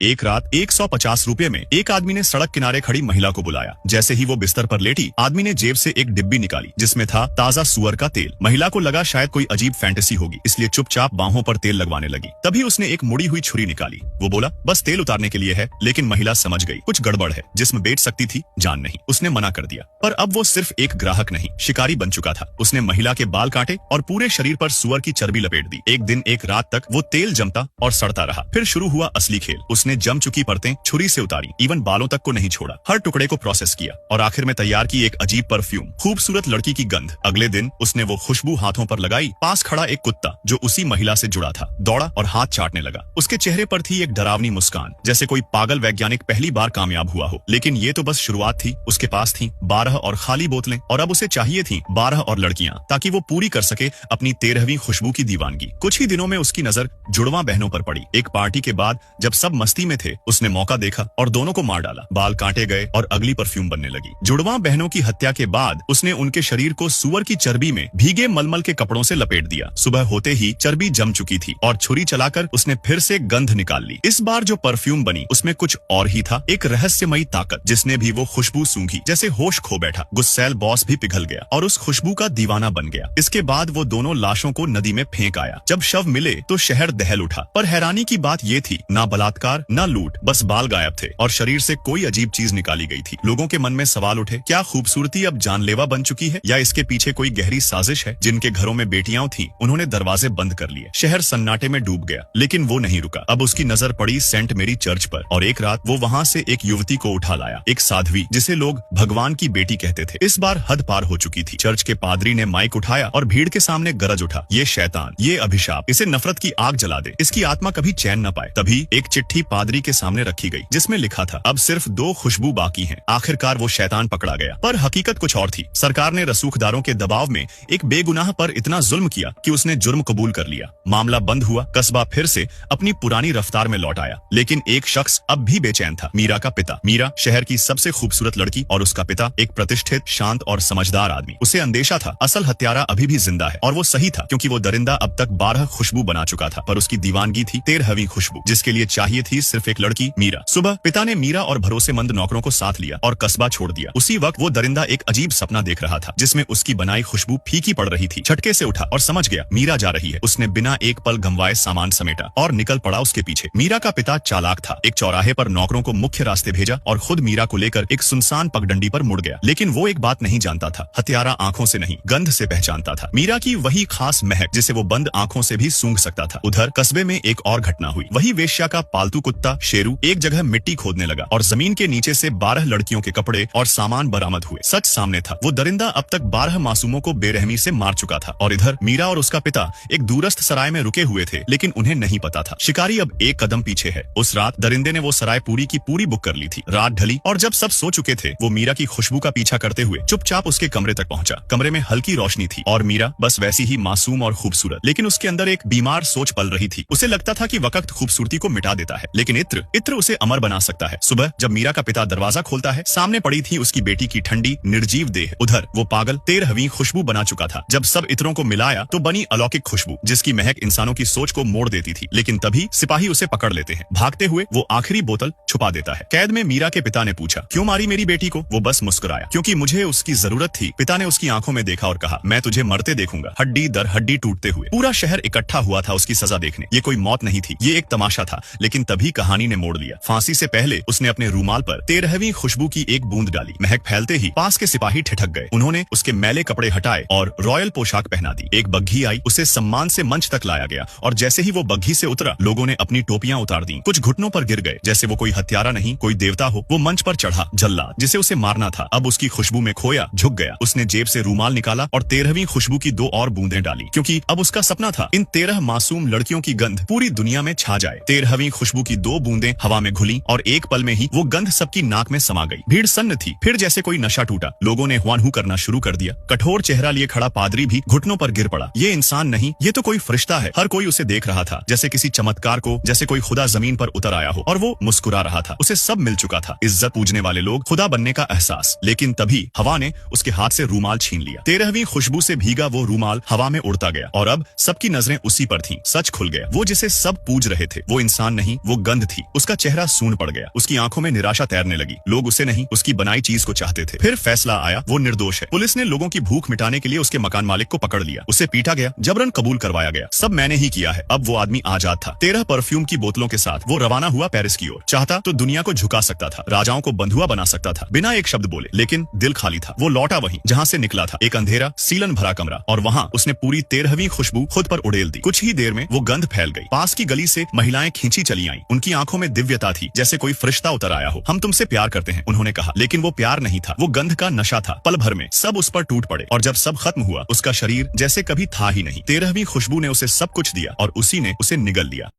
एक रात 150 रुपए में एक आदमी ने सड़क किनारे खड़ी महिला को बुलाया। जैसे ही वो बिस्तर पर लेटी, आदमी ने जेब से एक डिब्बी निकाली जिसमें था ताजा सुअर का तेल। महिला को लगा शायद कोई अजीब फैंटेसी होगी, इसलिए चुपचाप बाहों पर तेल लगवाने लगी। तभी उसने एक मुड़ी हुई छुरी निकाली। वो बोला, बस तेल उतारने के लिए है। लेकिन महिला समझ गई कुछ गड़बड़ है। जिस्म बेच सकती थी, जान नहीं। उसने मना कर दिया। पर अब वो सिर्फ एक ग्राहक नहीं, शिकारी बन चुका था। उसने महिला के बाल काटे और पूरे शरीर पर सुअर की चर्बी लपेट दी। एक दिन एक रात तक वो तेल जमता और सड़ता रहा। फिर शुरू हुआ असली खेल। उसने जम चुकी परतें छुरी से उतारी, इवन बालों तक को नहीं छोड़ा। हर टुकड़े को प्रोसेस किया और आखिर में तैयार की एक अजीब परफ्यूम, खूबसूरत लड़की की गंध। अगले दिन उसने वो खुशबू हाथों पर लगाई। पास खड़ा एक कुत्ता जो उसी महिला से जुड़ा था दौड़ा और हाथ चाटने लगा। उसके चेहरे पर थी एक डरावनी मुस्कान, जैसे कोई पागल वैज्ञानिक पहली बार कामयाब हुआ हो। लेकिन ये तो बस शुरुआत थी। उसके पास थी 12 और खाली बोतलें, और अब उसे चाहिए थी 12 और लड़कियां, ताकि वो पूरी कर सके अपनी 13वीं खुशबू की दीवानगी। कुछ ही दिनों में उसकी नजर जुड़वा बहनों पर पड़ी। एक पार्टी के बाद जब सब मस्ती में थे, उसने मौका देखा और दोनों को मार डाला। बाल काटे गए और अगली परफ्यूम बनने लगी। जुड़वा बहनों की हत्या के बाद उसने उनके शरीर को सुअर की चर्बी में भीगे मलमल के कपड़ों से लपेट दिया। सुबह होते ही चर्बी जम चुकी थी और छुरी चलाकर उसने फिर से गंध निकाल ली। इस बार जो परफ्यूम बनी उसमें कुछ और ही था, एक रहस्यमयी ताकत। जिसने भी वो खुशबू सूंघी, जैसे होश खो बैठा। गुस्सैल बॉस भी पिघल गया और उस खुशबू का दीवाना बन गया। इसके बाद वो दोनों लाशों को नदी में फेंक आया। जब शव मिले तो शहर दहल उठा। पर हैरानी की बात ये थी, ना बलात्कार ना लूट, बस बाल गायब थे और शरीर से कोई अजीब चीज निकाली गई थी। लोगों के मन में सवाल उठे, क्या खूबसूरती अब जानलेवा बन चुकी है, या इसके पीछे कोई गहरी साजिश है? जिनके घरों में बेटियां थीं, उन्होंने दरवाजे बंद कर लिए। शहर सन्नाटे में डूब गया। लेकिन वो नहीं रुका। अब उसकी नजर पड़ी सेंट मेरी चर्च पर, और एक रात वो वहां से एक युवती को उठा लाया, एक साध्वी जिसे लोग भगवान की बेटी कहते थे। इस बार हद पार हो चुकी थी। चर्च के पादरी ने माइक उठाया और भीड़ के सामने गरज उठा, ये शैतान, ये अभिशाप, इसे नफरत की आग जला दे, इसकी आत्मा कभी चैन न पाए। तभी एक चिट्ठी पादरी के सामने रखी गई जिसमें लिखा था, अब सिर्फ 2 खुशबू बाकी हैं। आखिरकार वो शैतान पकड़ा गया। पर हकीकत कुछ और थी। सरकार ने रसूखदारों के दबाव में एक बेगुनाह पर इतना जुल्म किया कि उसने जुर्म कबूल कर लिया। मामला बंद हुआ। कस्बा फिर से अपनी पुरानी रफ्तार में लौट आया। लेकिन एक शख्स अब भी बेचैन था, मीरा का पिता। मीरा शहर की सबसे खूबसूरत लड़की और उसका पिता एक प्रतिष्ठित, शांत और समझदार आदमी। उसे अंदेशा था असल हत्यारा अभी भी जिंदा है, और वो सही था, क्योंकि वो दरिंदा अब तक 12 खुशबू बना चुका था। पर उसकी दीवानगी थी 13वीं खुशबू, जिसके लिए चाहिए थी सिर्फ एक लड़की, मीरा। सुबह पिता ने मीरा और भरोसेमंद नौकरों को साथ लिया और कस्बा छोड़ दिया। उसी वक्त वो दरिंदा एक अजीब सपना देख रहा था, जिसमें उसकी बनाई खुशबू फीकी पड़ रही थी। झटके से उठा और समझ गया मीरा जा रही है। उसने बिना एक पल गंवाए सामान समेटा और निकल पड़ा उसके पीछे। मीरा का पिता चालाक था। एक चौराहे पर नौकरों को मुख्य रास्ते भेजा और खुद मीरा को लेकर एक सुनसान पगडंडी पर मुड़ गया। लेकिन वो एक बात नहीं जानता था, हत्यारा आंखों से नहीं, गंध से पहचानता था। मीरा की वही खास महक जिसे वो बंद आंखों से भी सूंघ सकता था। उधर कस्बे में एक और घटना हुई। वही वेश्या का पालतू कुत्ता शेरू एक जगह मिट्टी खोदने लगा और जमीन के नीचे से 12 लड़कियों के कपड़े और सामान बरामद हुए। सच सामने था, वो दरिंदा अब तक 12 मासूमों को बेरहमी से मार चुका था। और इधर मीरा और उसका पिता एक दूरस्थ सराय में रुके हुए थे, लेकिन उन्हें नहीं पता था शिकारी अब एक कदम पीछे है। उस रात दरिंदे ने वो सराय पूरी की पूरी बुक कर ली थी। रात ढली और जब सब सो चुके थे, वो मीरा की खुशबू का पीछा करते हुए चुपचाप उसके कमरे तक पहुंचा। कमरे में हल्की रोशनी थी और मीरा बस वैसी ही मासूम और खूबसूरत, लेकिन उसके अंदर एक बीमार सोच पल रही थी। उसे लगता था कि वक्त खूबसूरती को मिटा देता है, लेकिन इत्र उसे अमर बना सकता है। सुबह जब मीरा का पिता दरवाजा खोलता है, सामने पड़ी थी उसकी बेटी की ठंडी निर्जीव देह। उधर वो पागल 13वीं खुशबू बना चुका था। जब सब इत्रों को मिलाया तो बनी अलौकिक खुशबू, जिसकी महक इंसानों की सोच को मोड़ देती थी। लेकिन तभी सिपाही उसे पकड़ लेते हैं। भागते हुए वो आखिरी बोतल छुपा देता है। कैद में मीरा के पिता ने पूछा, क्यों मारी मेरी बेटी को? वो बस मुस्कुराया, क्योंकि मुझे उसकी जरूरत थी। पिता ने उसकी आंखों में देखा और कहा, मैं तुझे मरते देखूंगा, हड्डी दर हड्डी टूटते हुए। पूरा शहर इकट्ठा हुआ था उसकी सजा देखने। ये कोई मौत नहीं थी, ये एक तमाशा था। लेकिन तभी कहानी ने मोड़ लिया। फांसी से पहले उसने अपने रूमाल पर 13वीं खुशबू की एक बूंद डाली। महक फैलते ही पास के सिपाही ठिठक गए। उन्होंने उसके मैले कपड़े हटाए और रॉयल पोशाक पहना दी। एक बग्घी आई, उसे सम्मान से मंच तक लाया गया, और जैसे ही वो बग्घी से उतरा, लोगों ने अपनी टोपियां उतार दी। कुछ घुटनों पर गिर गए, जैसे वो कोई हत्यारा नहीं, कोई देवता हो। वो मंच पर चढ़ा, जल्लाद जिसे उसे मारना था अब उसकी खुशबू में खोया, झुक गया। उसने जेब से रूमाल निकाला और 13वीं खुशबू की 2 और बूंदें डाली, क्योंकि अब उसका सपना था इन 13 मासूम लड़कियों की गंध पूरी दुनिया में छा जाए। 13वीं खुशबू की 2 बूंदें हवा में घुली और एक पल में ही वो गंध सबकी नाक में समा गई। भीड़ सन्न थी। फिर जैसे कोई नशा टूटा, लोगों ने हुआन हू करना शुरू कर दिया। कठोर चेहरा लिए खड़ा पादरी भी घुटनों पर गिर पड़ा। ये इंसान नहीं, ये तो कोई फरिश्ता है। हर कोई उसे देख रहा था, जैसे किसी चमत्कार को, जैसे कोई खुदा जमीन पर उतर आया हो, और वो मुस्कुरा रहा रहा था, उसे सब मिल चुका था, इज्जत पूजने वाले लोग, खुदा बनने का एहसास। लेकिन तभी हवा ने उसके हाथ से रूमाल छीन लिया। 13वीं खुशबू से भीगा वो रूमाल हवा में उड़ता गया और अब सबकी नजरें उसी पर थीं। सच खुल गया, वो जिसे सब पूज रहे थे वो इंसान नहीं, वो गंध थी। उसका चेहरा सून पड़ गया, उसकी आंखों में निराशा तैरने लगी। लोग उसे नहीं, उसकी बनाई चीज को चाहते थे। फिर फैसला आया, वो निर्दोष है। पुलिस ने लोगों की भूख मिटाने के लिए उसके मकान मालिक को पकड़ लिया, उसे पीटा गया, जबरन कबूल करवाया गया, सब मैंने ही किया है। अब वो आदमी आजाद था। 13 परफ्यूम की बोतलों के साथ वो रवाना हुआ पेरिस की ओर। चाहता तो दुनिया को झुका सकता था, राजाओं को बंधुआ बना सकता था, बिना एक शब्द बोले। लेकिन दिल खाली था। वो लौटा वहीं जहां से निकला था, एक अंधेरा सीलन भरा कमरा, और वहां उसने पूरी 13वीं खुशबू खुद पर उड़ेल दी। कुछ ही देर में वो गंध फैल गई। पास की गली से महिलाएं खींची चली आईं। उनकी आंखों में दिव्यता थी, जैसे कोई फरिश्ता उतर आया हो। हम तुमसे प्यार करते हैं, उन्होंने कहा। लेकिन वो प्यार नहीं था, वो गंध का नशा था। पल भर में सब उस पर टूट पड़े, और जब सब खत्म हुआ उसका शरीर जैसे कभी था ही नहीं। 13वीं खुशबू ने उसे सब कुछ दिया और उसी ने उसे निगल लिया।